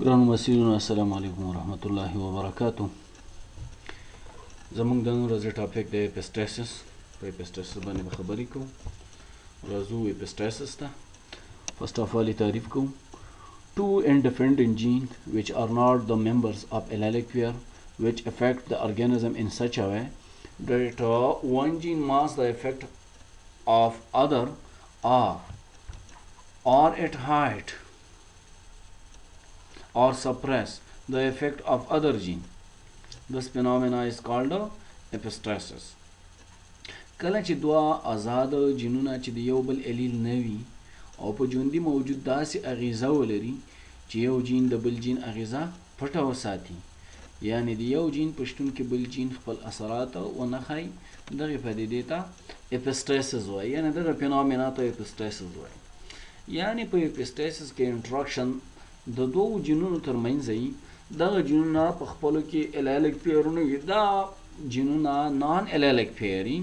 ګرانو محصلینو السلام علیکم ورحمت الله وبرکاتو. زموږ د نن ورځې ټاپک دی اپسټاسس. په اپسټاسس باندې به خبرې کوو. راځو اپسټاسس ته. فرسٹ آف آل تعریف کوو. Two independent genes which are not the members of allelic pair which affect the organism in such a way that one gene masks the effect of other or it hide or suppress the effect of other gene. This phenomena is called epistasis. کله چې دوه آزاد جینونه چې د یو بل الیل نه وي او په ژوندي موجود داسې اغیزه ولري چې یو جین د بل جین اغیزه پټه وساتي، یعنی د یو جین په شتون کې بل جین خپل اثرات ونه ښایي، دغې پدیدې ته اپسټاسس وایي، یعنی دغه فینومینا ته اپسټاسس وایي. یعنی په اپسټاسس کې انټراکشن د دوو جینونو ترمنځ وي. دغه جینونه په خپلو کې الیلیک پیرونه وي، دا جینونه نان الیلیک پیري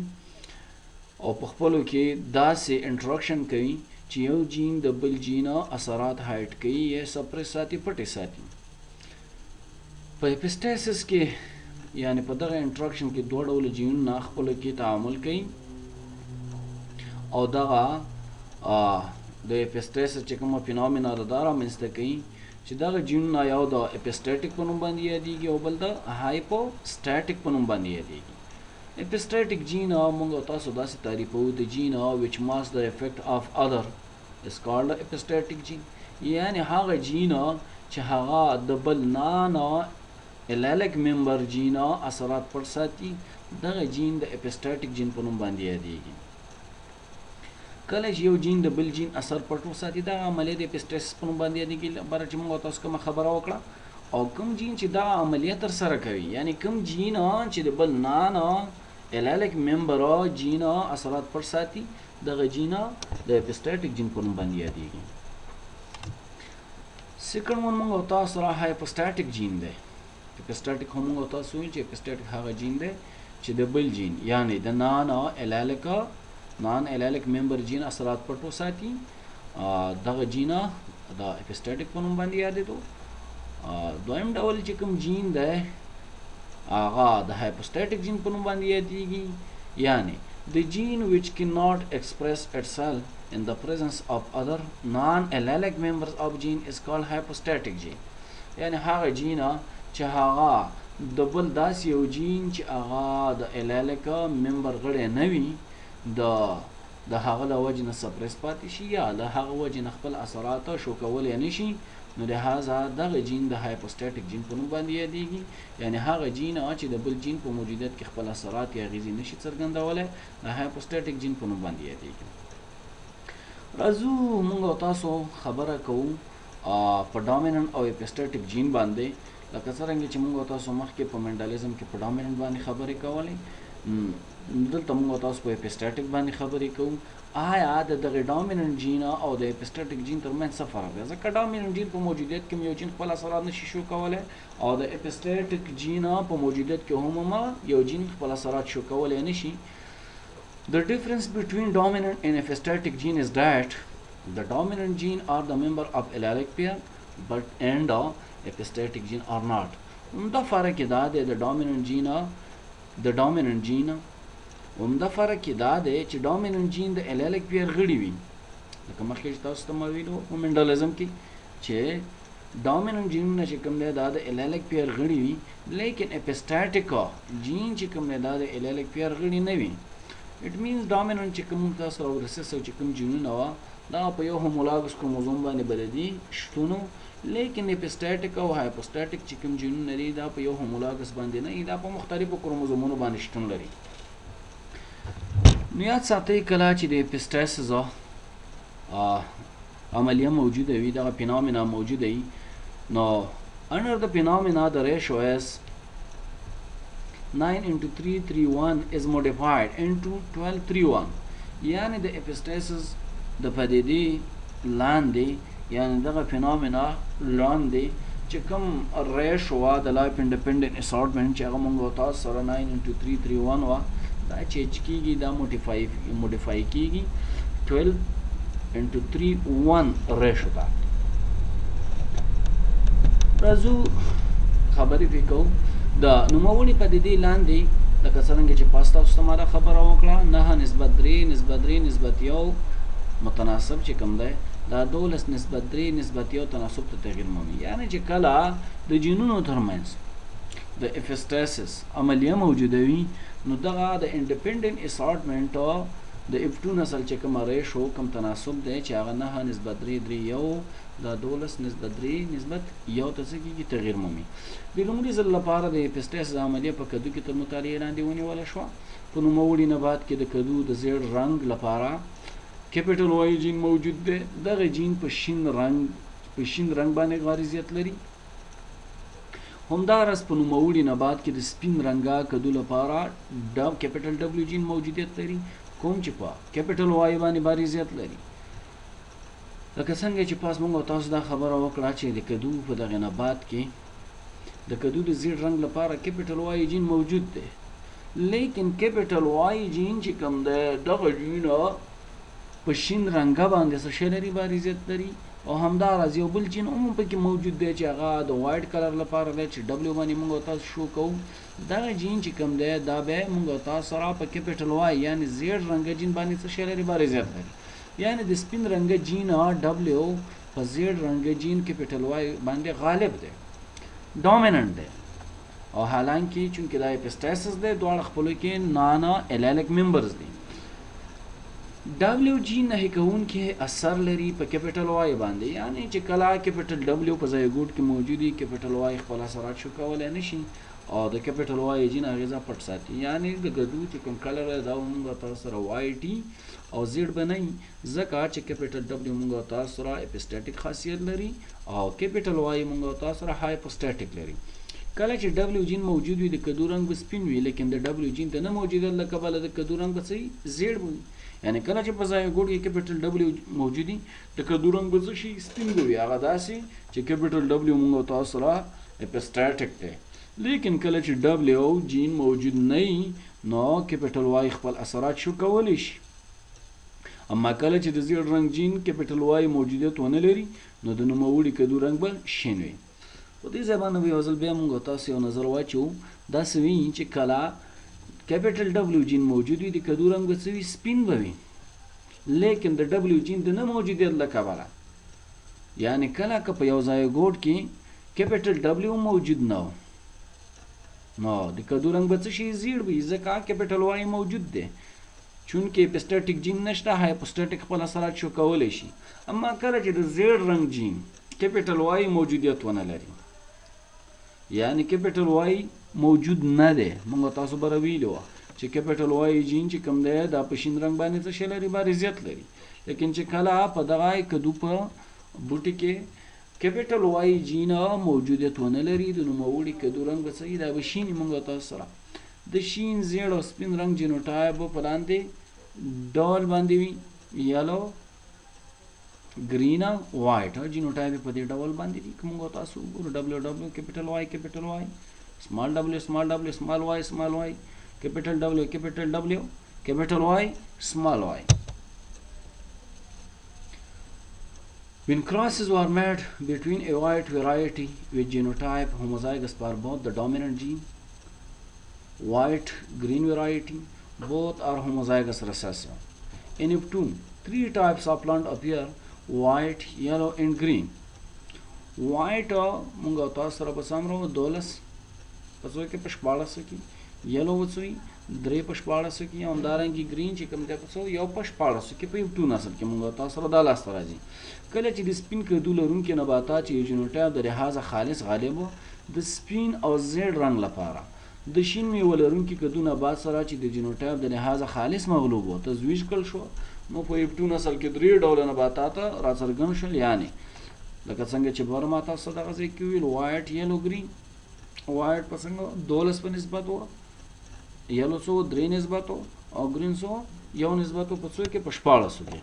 او په خپلو کې داسې انټراکشن کوي چې یو جین د بل جین اثرات هایډ کوي یا سپریس ساتي، پټې ساتي. په اپسټاسس کې یعنی په دغه انټراکشن کې دوه ډوله جینونه خپلو کې تعامل کوي او دغه د اپسټاسس چې کومه فینومینا ده دا رامنځته کوي چې دغه جینونه یو د اپسټاټیک په نوم باندې یادېږي او بل د هایپوسټاټیک په نوم باندې یادېږي. اپسټاټیک جین موږ تاسو داسې تعریفوو: د جین which masks the effect of other is called epistatic gene. یعنی هغه جین چې هغه د بل نان الیلیک ممبر جین اثرات پټ ساتي، دغه جین د اپسټاټیک جین په نوم باندې یادېږي. کله چې یو جین د بل جین اثر پټ وساتي دغه عملیه د اپسټاسس په نوم باندې یادېږي. لپاره چې موږ تاسو کومه خبره وکړه او کوم جین چې دغه عملیه ترسره کوي، یعنی کوم جین چې د بل نان الیلیک ممبر جین اثرات پټ ساتي، دغه جین د اپسټاټیک جین په نوم باندې یادېږي. سیکنډ ون موږ تاسو سره هایپوسټاټیک جین دی. اپسټاټیک هم موږ تاسو ویل چې اپسټاټیک هغه جین دی چې د بل جین یعنی د نان الیلیک ممبر جین اثرات پټ وساتي، دغه جین د اپسټاټیک په نوم باندې یادېدو. دویم ډول چې کوم جین دی هغه د هایپوسټاټیک جین په نوم باندې یادېږي. یعنی the gene which cannot express itself in the presence of other non-allelic members of gene is called hypostatic gene. یعنی هغه جین چې هغه د بل داسې یو جین چې هغه د الیلیک ممبر غړی نه وي د هغه له وجې نه سپریس پاتې شي یا د هغه وجې نه خپل اثرات شو کولی نه شي، نو لهذا دغه جین د هایپوسټاټیک جین په نوم باندې یادېږي. یعنی هغه جین چې د بل جین په موجودیت کې خپل اثرات یا اغیزې نشي څرګندولی، د هایپوسټاټیک جین په نوم باندې یادېږي. راځو موږ تاسو خبره کوو په ډامیننټ او اپسټاټیک جین باندې. لکه څرنګه چې موږ تاسو مخکې په منډالیزم کې په ډامیننټ باندې خبرې کولې، دلته موږ تاسو په اپسټاټیک باندې خبرې کوو. آیا د دغه ډامیننټ جین او د اپسټاټیک جین ترمنځ څه فرق دی؟ ځکه ډامیننټ جین په موجودیت کې یو جین خپل اثرات نشي شو کولی او د اپسټاټیک جین په موجودیت کې هم یو جین خپل اثرات شو کولی نشي. The difference between dominant and epistatic gene is that the dominant gene are the member of allelic pair but and epistatic gene are not. دا فرق دا دی د ډامیننټ جین همدا فرق دا دی چې ډامیننټ جین د الیلیک پیر غړي وي. لکه مخکې چې تاسو ته ما ویلو په منډالیزم کې چې ډامیننټ جینونه چې کوم دی دا د الیلیک پیر غړي وي، لیکن اپسټاټیک جین چې کوم دی دا د الیلیک پیر غړي نه وي. اټ مینز ډامیننټ چې کوم تاسو او ریسیسیو چې کوم جینونه وه دا په یو هومولاګس کروموزوم باندې بلدي شتونو، لیکن اپسټاټیک او هایپوسټاټیک چې کوم جینونه لري دا په یو هومولاګس باندې نه، دا په مختلفو کروموزومونو باندې شتون لري. نو یاد ساتئ کله چې د اپسټاسس عملیه موجوده وي، دغه فینومینا موجوده وي، نو under the phenomena the ratio is 9:331 is modified into 12:31. یعنی د اپسټاسس د پدیدې لاندې یعنی دغه فینومینا لاندې چې کوم ریشو د لایف انډیپندنٹ اسارټمنټ چې هغه موږ تاسو سره 9:331 وه دا چینج کیږي، دا موډیفای کیږي 12:3:1 ریشو ته. راځو خبرې پې کوو د نوموړي پدیدې لاندې لکه څرنګه چې پاس تاسو ته ما دا خبره وکړه 9 نسبت 3 نسبت 3 نسبت 1 متناسب چې کوم دی دا 12 نسبت 3 نسبت 1 تناسب ته تغیر مومي یعنی چې کله د جینونو ترمنځ د اپسټاسس عملیه موجوده وي نو دغه د انډیپندنت اسارټمنټ د F2 نسل چې کوم ریشو کوم تناسب دی چې هغه 9 نسبت 3 3 1 دا 12 نسبت 3 نسبت 1 ته څه کېږي تغیر مومي د لومړي ځل لپاره د اپسټاسس عملیه په کدو کې تر مطالعې لاندې ونیوله شوه په نوموړي نبات کې د کدو د زیړ رنګ لپاره کیپیټل وای جین موجود دی دغه جین په شین رنګ باندې غریزیت لري همدارس په نوموړي نبات کې د سپین رنګه کدو لپاره کیپیټل ډبلیو جین موجودیت لري کوم چې په کیپیټل وای باندې غریزیت لري لکه څنګه چې پاس موږ تاسو دا خبره وکړه چې د کدو په دغه نبات کې د کدو د زیړ رنګ لپاره کیپیټل وای جین موجود دی لیکن کیپیټل وای جین چې کوم دی دغه جین په شین رنګه باندې څه شی لري غریزیت لري او همداراز یو بل جین هم پکې موجود دی چې هغه د وایټ کلر لپاره دی چې ډبلیو باندې موږ تاسو شو کوو دغه جین چې کوم دی دا به موږ تاسو سره په کیپیټل وای یعنی زیړ رنګه جین باندې څه شی لري غریزیت لري یعنی د سپین رنګه جین ډبلیو په زیړ رنګه جین کیپیټل وای باندې غالب دی ډومیننٹ دی او حالانکه چونکه دا اپسټاسس دی دواړه خپلو کې نان الیلیک ممبرز دي ډبلیو جی نه کوون کې اثر لري په کیپیټل وای باندې یعنی چې کله کیپیټل ډبلیو په زایګوټ کې موجودي کیپیټل وای خپل اثرات شو کولای نشي او د کیپیټل وای جین اغیزه پټ ساتي یعنی د ګډو چې کوم کلر دا موږ تاسو سره وای ټي او زیډ بنئ ځکه چې کیپیټل ډبلیو موږ تاسو سره اپسټاټیک خاصیت لري او کیپیټل وای موږ تاسو سره هایپوسټاټیک لري کله چې ډبلیو جین موجود وي د کدو رنګ به سپین وي لیکن د ډبلیو جین ته نه موجوده لکه بل د کدو رنګ به زیډ وي یعنی کله چې په ځای ګوډ کې کیپیټل ډبلیو موجودي د کدو رنګ به شي سپین وي هغه داسې چې کیپیټل ډبلیو موږ تاسو سره اپسټاټیک دی لیکن کله چې ډبلیو جین موجود نه وي نو کیپیټل وای خپل اثرات شو کولی شي اما کله چې د زیړ رنګ جین کیپیټل وای موجودیت ونه لري نو د نوموړي کدو رنګ به شین وي په دې ځای باندې یو ځل بیا موږ تاسو یو نظر واچو داسې وي چې کله کیپیټل ډبلیو جین موجود وي د کدو رنګ به څه وي سپین به وي لیکن د ډبلیو جین د نه موجودیت له کبله یعنی کله که په یو زایګوټ کې کیپیټل ډبلیو موجود نه و نو د کدو رنګ به څه شي زیړ وي ځکه کیپیټل وای موجود دی چونکې اپسټاټیک جین نشته هایپوسټاټیک خپل اثرات شو کولی شي اما کله چې د زیړ رنګ جین کیپیټل وای موجودیت ونه لري یعنی کیپیټل وای موجود نه دی موږ تاسو به ویلو چې کیپیټل وای جین چې کوم دی دا په شین رنګ باندې څه شی لري غریزیت لري لیکن چې کله په دغه کدو په بوټي کې کیپیټل وای جین موجودیت ونه لري د نوموړي کدو رنګ به څه دا به شین موږ تاسو سره د شین زیړ او سپین رنګ جینوټایپ په لاندې ډول باندې وي یلو green white genotype په دې ډول باندې دي کوم تاسو ګورو ww capital Y small w small y small y capital W capital Y small y. When crosses were made between a white variety with genotype homozygous for both the dominant gene, white green variety, both are homozygous recessive. In F2, 3 types of plant appear: white, yellow and green. White موږ تاسو سره به سمرو 12 پسو کې پښپاړه سکی yellow وڅوي 3 پښپاړه سکی همدارنګي green چې کوم ده پسو یو پښپاړه سکی په F2 نسل کې موږ تاسو سره د لاس راځي کله چې د سپین کدو لرونکي نباتات چې جینوټایپ د لحاظ خالص غالب د سپین او زیړ رنګ لپاره د شین میوه لرونکي کدو نبات سره چې د جینوټایپ د لحاظ خالص مغلوب و تزویج کړل شو نو په F2 نسل کې 3 ډول نباتات راڅرګند شول یعنی لکه څنګه چې بار ما تاسو دغه ځای کې ویل وایټ یلو گرین وایټ په څنګه 12 په نسبت و یلو څو 3 نسبت او گرین څو یو نسبت په څو کې پښپاړه سو کې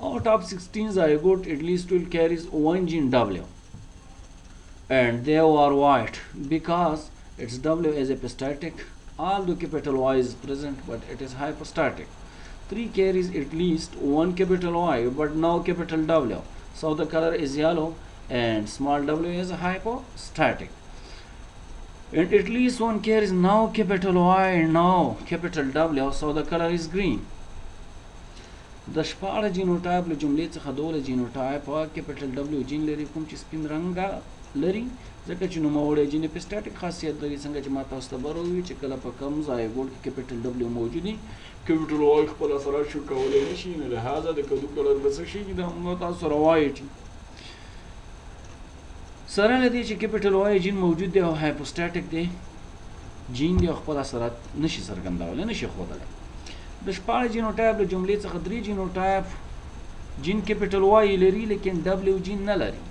out of 16 zygote at least will carries one gene W and they are white because its W is epistatic although capital Y is present but it is hypostatic. 3 carries at least one capital Y but no capital W, so the color is yellow and small w is hypostatic. And at least one carries now capital Y and now capital W, so the color is green. د شپاړه جینوټایپ له جملې څخه دوله جینوټایپ کیپټل ډبلیو جین لري کوم چې سپین رنګ لري ځکه چې نوموړی جین اپیسټاټیک خاصیت لري څنګه چې ما تاسو ته بر وویل چې کله په کم زایګوټ کې کیپټل ډبلیو موجود وي کیپټل واي خپل اثرات شو کولی نه شي نو لهذا د کدو کلر به څه شي دا موږ تاسو سره وایو سره له دې چې کیپټل واي جین موجود دی او هایپوسټاټیک دی جین دی خپل اثرات نشي څرګندولی نشي ښودلی د شپاړه جینوټایپ له جملې څخه درې جینوټایپ جین کیپټل واي لري لیکن ډبلیو جین نه لري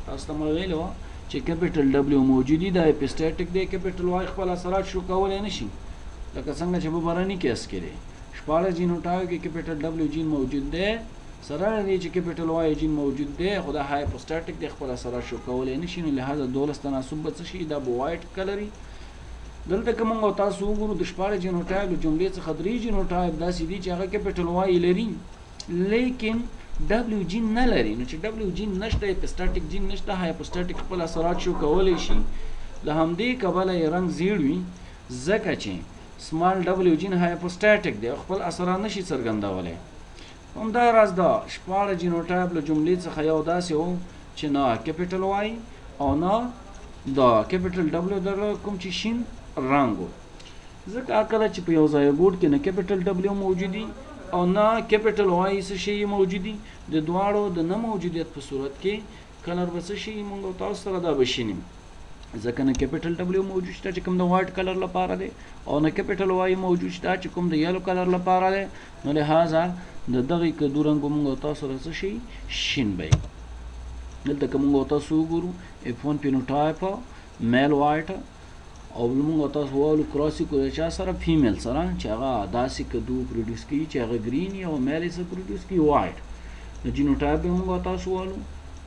تاسو ته مې ویلي وه چې کیپټل ډبلیو موجود دی دا اپیسټاټیک دی کیپټل واي خپل اثرات شو کولی نه شي لکه څنګه چې په بهرني کیس کې دی شپاړه جینوټایپ کې کیپټل ډبلیو جین موجود دی سره له دې چې کیپټل واي جین موجود دی خو دا هایپوسټاټیک دی خپل اثرات شو کولی نه شي نو لهذا 12 تناسب به څه شي دا به وایټ کلري دلته که موږ تاسو وګورو د شپاړه جینوټایپ له جملې څخه درې جینوټایپ داسې دي چې هغه کیپټل واي لري لیکن ډبلیو جین نه لري نو چې ډبلیو جین نشته اپیسټاټیک جین نشته هایپوسټاټیک خپل اثرات شو کولی شي له همدې کبله یې رنګ زیړ وي ځکه چې سمال ډبلیو جین هایپوسټاټیک دی خپل اثرات نشي څرګندولی همداراز دا شپاړه جینوټایپ له جملې څخه یو داسې و چې نه کیپټل واي او نه دا کیپټل ډبلیو در کوم چې شین رنګ ځکه کله چې په یو زایګوټ کې نه کیپټل ډبلیو موجود دي او نه کیپټل واي څه شی موجود دي د دواړو د نه موجودیت په صورت کې کلر به څه شي موږ تاسو سره دا به شینی ځکه نه کیپټل ډبلیو موجود شته چې کوم د وایټ کلر لپاره دی او نه کیپټل واي موجود شته چې کوم د یلو کلر لپاره دی نو لهذا د دغې کدو رنګ موږ تاسو سره څه شي شین به دلته که موږ تاسو وګورو F1 فینوټایپ میل وایټ او موږ تاسو وایو کراسي کوي چا سره فیمیل سره چې هغه داسې کدو پروډوس کوي چې هغه ګرین او میل یې پروډوس کوي وایټ د جینوټایپ موږ تاسو وایو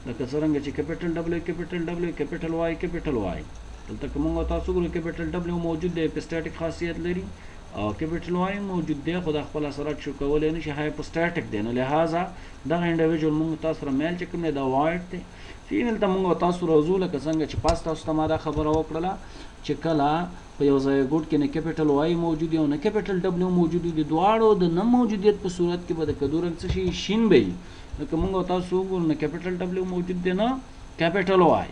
لکه څرنګه چې کیپټل ډبلیو کیپټل واي دلته که موږ تاسو وګورو کیپټل ډبلیو موجود دی اپیسټاټیک خاصیت لري او کیپټل واي موجود دی خو د خپل اثرات شو کولی نه شي هایپوسټاټیک دی نو لهذا دغه انډیویجوال موږ تاسو سره میل چې کوم دی دا وایټ دی فیمیل ته موږ تاسو راځو لکه څنګه چې پاس تاسو ته ما دا خبره وکړله چې کله په یو زایګوټ کې نه کیپټل واي موجود دی او نه کیپټل ډبلیو موجود دی دواړو د نه موجودیت په صورت کې به د کدو رنګ څه شي شین به وي لکه موږ تاسو وګورو نه کیپټل ډبلیو موجود دی نه کیپټل واي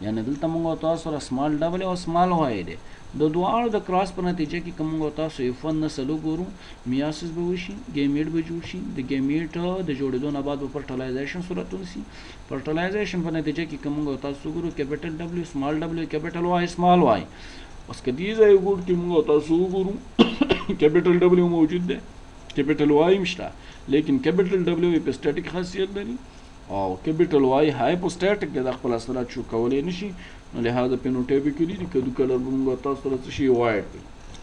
یعنی دلته موږ تاسو سره سمال ډبلیو او سمال واي دی د دواړو د کراس په نتیجه کې که موږ تاسو F1 نسل وګورو میاسس به وشي ګیمیټ به جوړ شي د ګیمیټ د جوړېدو نه بعد به فرټلایزیشن صورت ونیسي فرټلایزیشن په نتیجه کې که موږ تاسو وګورو کیپټل ډبلیو سمال ډبلیو کیپټل واي سمال واي اوس که دې ځایګوټ کې موږ تاسو وګورو کیپټل ډبلیو موجود دی کیپټل واي هم شته لیکن کیپټل ډبلیو اپیسټاټیک خاصیت لري او کیپټل واي هایپوسټاټیک دی د خپل اثرات شو کولی نه شي نو لهذا فینوټایپیک دي د کدو کلر به موږ تاسو سره څه شي وایټ دی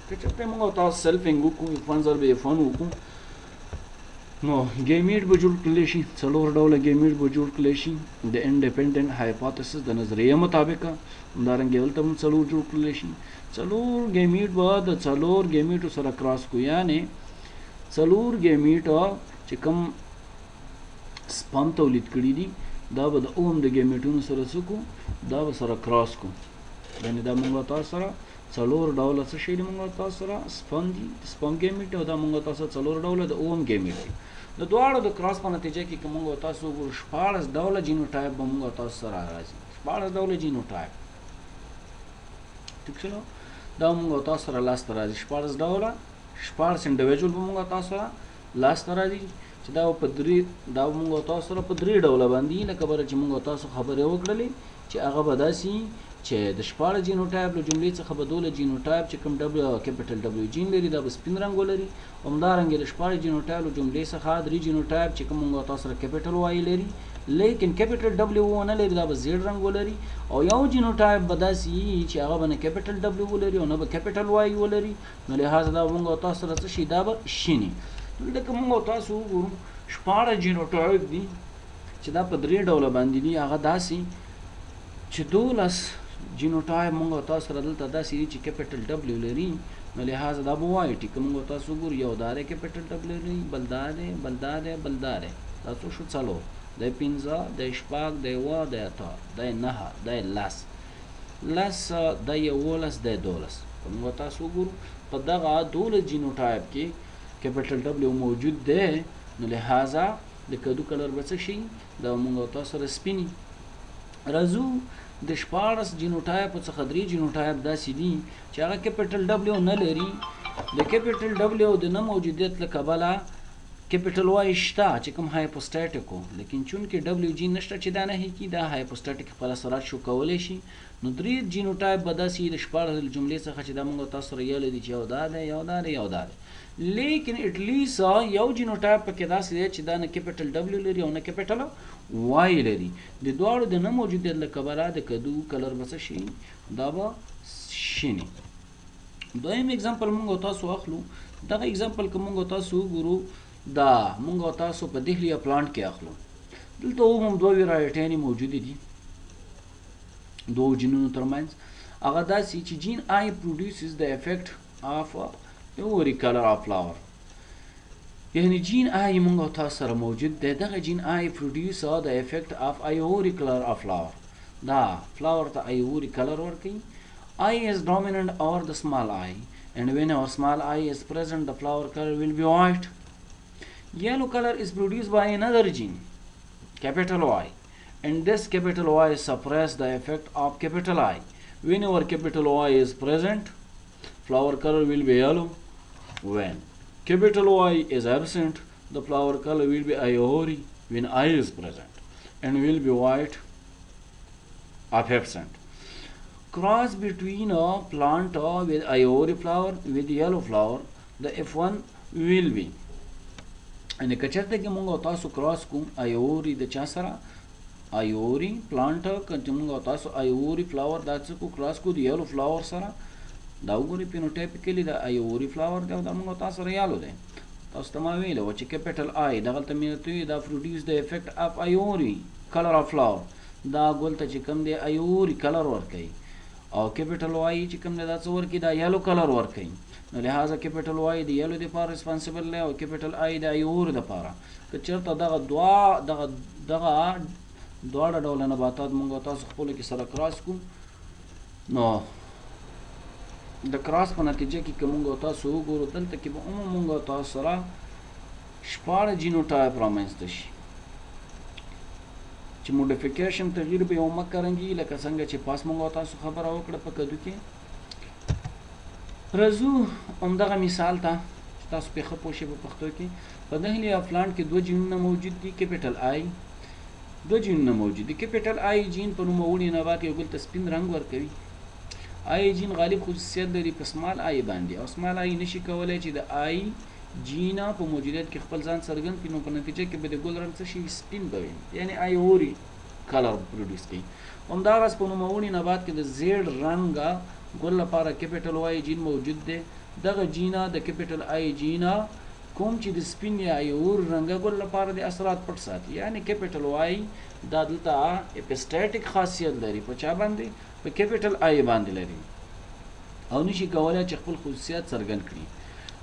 که چېرته موږ تاسو سیلفینګ وکړو F1 ضرب F1 وکړو نو ګیمیټ به جوړ کړلی شي څلور ډوله ګیمیټ به جوړ کړلی شي د انډیپینډنټ هایپوتیسس د نظریې مطابق همدارنګه هلته هم څلور جوړ کړلی شي څلور ګیمیټ به د څلور ګیمیټو سره کراس کړو یعنې څلور ګیمیټ چې کوم سپم تولید کړي دي دا به د اوم د ګیمیټونو سره څه کړو دا به سره کراس کړو یعنې دا موږ تاسو سره څلور ډوله څه شی دي موږ تاسو سره سپم دي سپم ګیمیټ او دا موږ تاسو څلور ډوله د اوم ګیمیټ دي د دواړو د کراس په نتیجه کې که موږ تاسو وګورو 14 ډوله جینوټایپ به موږ تاسو سره راځي 14 ډوله جینوټایپ ټیک شو دا موږ تاسو سره لاسته راځي 14 ډوله 14 انډیویجوال به موږ تاسو سره لاسته راځي چې دا په درې دا موږ تاسو سره په درې ډوله باندې لکه بره چې موږ تاسو خبرې وکړلې چې هغه به داسې چې د 14 جینوټایپ له جملې څخه به 12 جینوټایپ چې کوم ډبلیو کیپټل ډبلیو جین لري دا به سپین رنګ ولري همدارنګه د 14 جینوټایپ له جملې څخه 3 جینوټایپ چې کوم موږ تاسو سره کیپټل واي لري لیکن کیپټل ډبلیو نه لري دا به زیړ رنګ ولري او یو جینوټایپ به داسې چې هغه به نه کیپټل ډبلیو ولري او نه به کیپټل واي ولري نو لهذا دا موږ تاسو سره څه شي دا به شینی دلته موږ تاسو وګورو 14 جینوټایپ دي چې دا په درې ډوله باندې دي هغه داسې چې 12 جینوټایپ موږ تاسو سره دلته داسې دي چې کیپټل ډبلیو لري نو لهذا دا به وایي چې موږ تاسو وګورو یو دا دی کیپټل ډبلیو لري بل دا دی بل دا دی بل دا دی دا څو شو څلور د 15 د 6 د 7 د 8 د 9 د 10 د 11 د 12 موږ تاسو ګورو په دغه 12 جینوټایپ کې کیپټل ډبلیو موجود دی نو لہذا د کدو کلر به څه شي دا موږ تاسو سره سپینی راځو د 14 جینوټایپ څخه 3 جینوټایپ داسې دي چې هغه کیپټل ډبلیو نه لري د کیپټل ډبلیو د نه موجودیت له کبله کیپټل واي شته چې کوم هایپوسټاټیک وو لیکن چون کې ډبلیو جی نشته چې دا نه هیڅ دا هایپوسټاټیک خپل اثرات شو کولای شي نو 3 جینوټایپ به داسې د 14 جملې څخه چې دا موږ تاسو سره یې لدی چې یو دا لیکن اټلیس یو جینوټایپ پکې داسې دی چې دا نه کیپټل ډبلیو لري او نه کیپټل واي لري د دواړو د نه موجودیت له کبله د کدو کلر به څه شي دا به شینی دویم اگزامپل موږ تاسو اخلو دغه اگزامپل که موږ تاسو وګورو دا موږ تاسو په دهلیه پلانټ کې اخلو دلته هم دوه ویرایټیانې موجودې دي دوه جینونو ترمنځ هغه داسې چې جین آی پروډیوسز د افیکټ آف ایوري کلر آف فلاور یعنی جین آی موږ تاسو سره موجود دی دغه جین آی پروډیوس د افیکټ آف ایوري کلر آف فلاور دا فلاور ته ایوري کلر ورکوي I is dominant over the small I, and whenever small I is present, the flower color will be white. Yellow color is produced by another gene, capital Y, and this capital Y suppresses the effect of capital I. Whenever capital Y is present, flower color will be yellow. When capital Y is absent, the flower color will be ivory. When I is present, and will be white of absent. Cross between a plant with ivory flower with yellow flower, the F1 will be. And کچرته کې موږ تاسو کراس کوم ایوري د چا سره ایوري پلانټ چې موږ تاسو ایوري فلاور دا څه کو کراس کو د یلو فلاور سره دا وګورئ پینوټایپیکلی د ایوري فلاور دا موږ تاسو سره یالو دی تاسو ته ما ویلو چې کیپټل آی دغه ته مې دا پروډیوس د افیکټ اف ایوري کلر اف فلاور دا ګول ته چې کوم دی ایوري کلر ورکوي او کیپټل واي چې کوم نه دا څه ورکوي دا یلو کلر ورکوي نو لہذا کیپټل واي د یلو د پاره ریسپانسیبل دی او کیپټل آی د ایور د پاره که چېرته دغه دواړه ډوله نباتات موږ تاسو خپلو کې سره کراس کوو نو د کراس په نتیجه کې که موږ تاسو وګورو دلته کې به موږ تاسو سره 14 جینوټایپ رامنځته شي چې موډیفیکیشن تغییر به یو مکرنګي لکه څنګه چې پاس موږ تاسو خبره وکړه په کدو کې راځو همدغه مثال ته تاسو په ښه پوه شئ په پښتو کې په دهلیه پلانټ کې دوه جینونه موجود دي کیپټل آی دوه جینونه موجود دي کیپټل آی جین په نوموړي نبات یو بل ته سپین رنګ ورکوي آی جین غالب خصوصیت لري په سمال آی باندې او سمال آی نشي کولی چې د آی جینا په موجودیت کې خپل ځان څرګند کړي نو په نتیجه کې به د ګل رنګ څه شي سپین به وي یعنی ایوري کلر پروډیوس کوي همداراز په نوموړي نبات کې د زیړ رنګه ګل لپاره کیپټل واي جین موجود دی دغه جینا د کیپټل آی جینا کوم چې د سپین یا ایور رنګه ګل لپاره د اثرات پټ ساتي یعنی کیپټل واي دا دلته اپسټاټیک خاصیت لري په چا باندې په کیپټل آی باندې لري او نشي کولای چې خپل خصوصیات څرګند کړي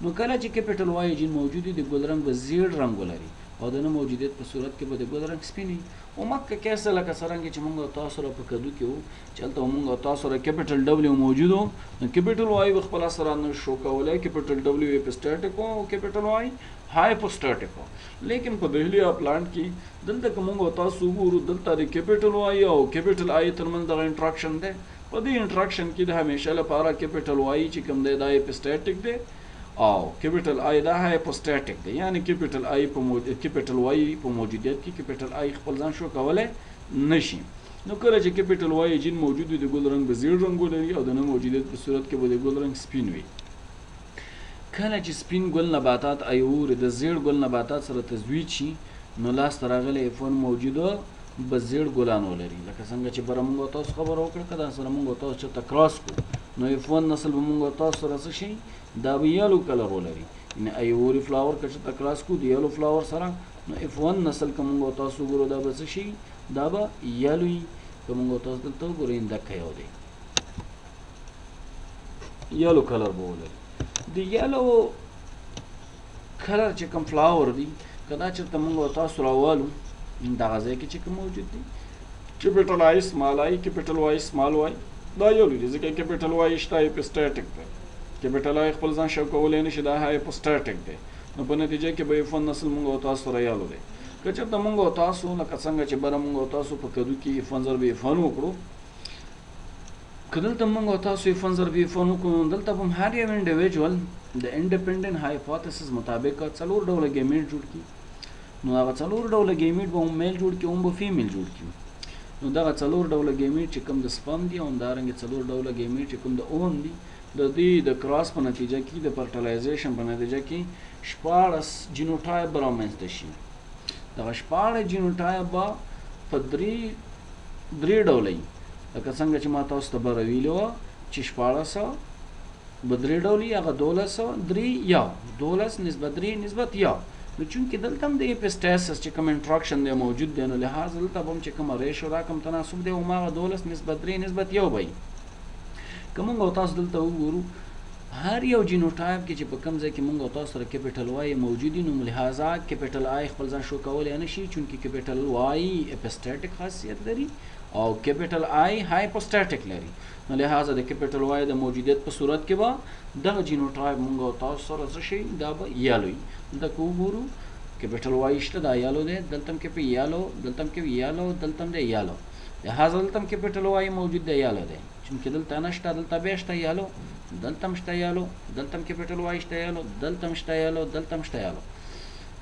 نو کله چې کیپټل واي جین موجود دی د ګل رنګ به زیړ رنګ ولري او د نه موجودیت په صورت کې به د ګل رنګ سپین وي او مکه کیسه لکه څرنګه چې موږ تاسو سره په کدو کې وو چې هلته موږ تاسو سره کیپټل ډبلیو موجود و نو کیپټل واي به خپل اثرات نه شو کولی کیپټل ډبلیو اپسټاټیک و او کیپټل واي هایپوسټاټیک و لیکن په دهلیه پلانټ کې دلته که موږ تاسو وګورو دلته د کیپټل واي او کیپټل آی ترمنځ دغه انټراکشن دی په دې انټراکشن کې د همیشه لپاره کیپټل واي چې کوم دی دا اپسټاټیک دی او کیپټل آی دا هایپوسټاټیک دی یعنی کیپټل آی په کیپټل واي په موجودیت کې کیپټل آی خپل ځان شو کولی نشي نو کله چې کیپټل واي جین موجود وي د ګل رنګ به زیړ رنګ ولري او د نه موجودیت په صورت کې به د ګل رنګ سپین وي کله چې سپین ګل نباتات ایور د زیړ ګل نباتات سره تزوید شي نو لاسته راغلی افون موجوده به زیړ ګلان ولري لکه څنګه چې بره موږ تاسو خبره وکړه که دا سره موږ تاسو چېرته کراس کړو نو افون نسل به موږ تاسو سره څه شي دا به یلو کلر ولري یعنې ایوري فلاور که چېرته کراس کړو د یلو فلاور سره نو F1 نسل که موږ تاسو وګورو دا به څه شي دا به یلو وي که موږ تاسو دلته وګورئ دکه یو دی یلو کلر به ولري د یلو کلر چې کوم فلاور دی که دا چېرته موږ تاسو راوالو دغه ځای کې چې کوم موجود دي کیپیټل آی سمال آی کیپیټل وای سمال وای دا یو لري ځکه کیپیټل وای شته اپسټاټیک دی کیپیټل آی خپل ځان شو کولای نشي دا هایپوسټاټیک دی نو په نتیجه کې به فن نسل موږ او تاسو سره یالو دی که چېرته موږ او تاسو لکه څنګه چې بره موږ او تاسو په کدو کې فن ضرب فن وکړو که دلته موږ او تاسو فن ضرب فن وکړو دلته هم هر یو انډیویجوال د انډیپندنٹ هایپوتھیسس مطابق څلور ډوله ګیمیټ جوړ کړي نو هغه څلور ډوله ګیمیټ به هم میل جوړ کړي هم به فیمیل جوړ کړي نو دغه څلور ډوله ګیمیټ چې کوم د سپرم دي او همدارنګه څلور ډوله ګیمیټ چې کوم د اوم دي د دې د کراس په نتیجه کې د فرټیلایزیشن په نتیجه کې 14 جینوټایپ به رامنځته شي دغه 14 جینوټایپ به په درې ډوله وي لکه څنګه چې ما تاسو ته به ویلي وه چې 1400 به درې ډوله وي هغه 12 3 یا 12 نسبت 3 نسبت یا نو چونکې دلته هم د اپسټاسس چې کوم انټراکشن دی موجود دی نو لحاظ دلته به هم چې کومه ریشو دا کوم تناسب دی هماغه 12 نسبت 3 نسبت یو به وي که موږ او تاسو دلته وګورو هر یو جینوټایپ کې چې په کوم ځای کې موږ او تاسو سره کیپیټل وای موجود دي نو لحاظه کیپیټل آی خپل ځان شو کولی نه شي چونکې کیپیټل وای اپسټاټیک خاصیت لري او کیپیټل آی هایپوسټاټیک لري نو لحاظه د کیپیټل وای د موجودیت په صورت کې به دغه جینوټایپ موږ او تاسو سره څه شي دا به یالو وي دلته که وګورو کیپیټل وای شته دا یالو دی دلته هم کې په یالو دلته هم کې یالو دلته هم دی یالو لحاظه دلته هم کیپیټل وای موجود دی یالو دی چونکې دلته نشته دلته بیا شته یالو دلته هم شته یالو دلته هم کیپیټل وای شته یالو دلته هم شته یالو دلته هم شته یالو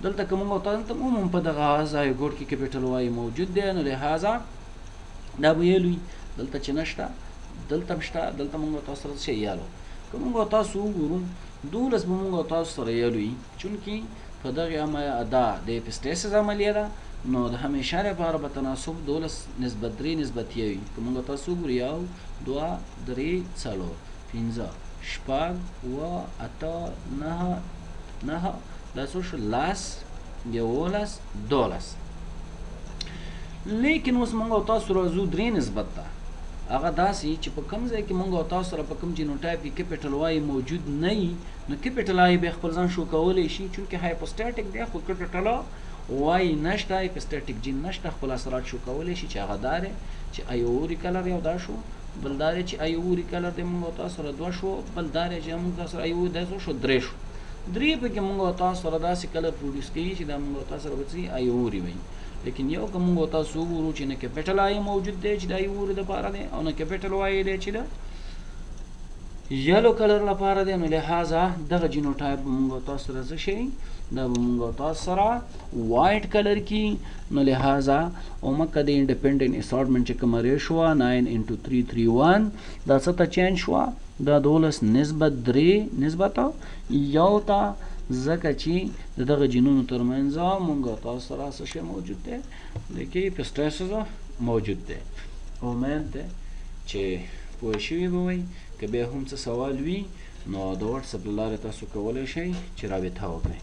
دلته که موږ او تاسو عموما په دغه ځایګوټ کې کیپیټل وای موجود دی نو لحاظه دا به یالو وي دلته چې نشته دلته هم شته دلته موږ او تاسو سره شي یالو که موږ او تاسو وګورو 12 به موږ او تاسو سره یالو وي چونکې په دغه دا د اپسټاسس عملیه ده نو د همیشه لپاره به تناسب 12 نسبت 3 نسبت یو وي که موږ تاسو وګورو 1 2 3 4 5 شپږ اووه اته نهه دا څو شو 10 11 12 لیکن اوس موږ او تاسو راځو 3 نسبت ته هغه داسې چې په کوم ځای کې موږ او تاسو سره په کوم جینوټایپ کې کیپیټل وای موجود نه وي نو کیپیټل آی به خپل ځان شو کولی شي چونکې هایپوسټاټیک دی خو کیپیټل وای نشته اپسټاټیک جین نشته خپل اثرات شو کولی شي چې هغه دار چې ایوري کلر یو دا شو بل دار چې ایوري کلر د موږ او تاسو سره 2 شو بل دار چې موږ تاسو سره ایوري د شو 3 شو 3 په کې موږ او تاسو سره داسې کلر پروډوس کوي چې دا موږ او تاسو سره وځي ایوري وي لیکن یو که موږ او تاسو وګورو چې نه کیپیټل آی موجود دی چې د ایوري لپاره دی او نه کیپیټل وای دی چې د یلو کلر لپاره دی نو لحاظه دغه جینوټایپ موږ او تاسو سره څه شي دا به موږ او تاسو سره وایټ کلر کې نو لحاظه اومکه د انډیپندنٹ اسارټمنټ چې کومه ریشو 9:331 دا څه ته چینج شوه دا 12 نسبت 3 نسبت یو ته ځکه چې د دغه جینونو ترمنځ موږ او تاسو سره څه شی موجود دی لکه اپسټاسس موجود دی امید دی چې پوه شوي به وئ که بیا هم څه سوال وي نو د وټساپ له لارې تاسو کولی شئ چې رابطه وکړئ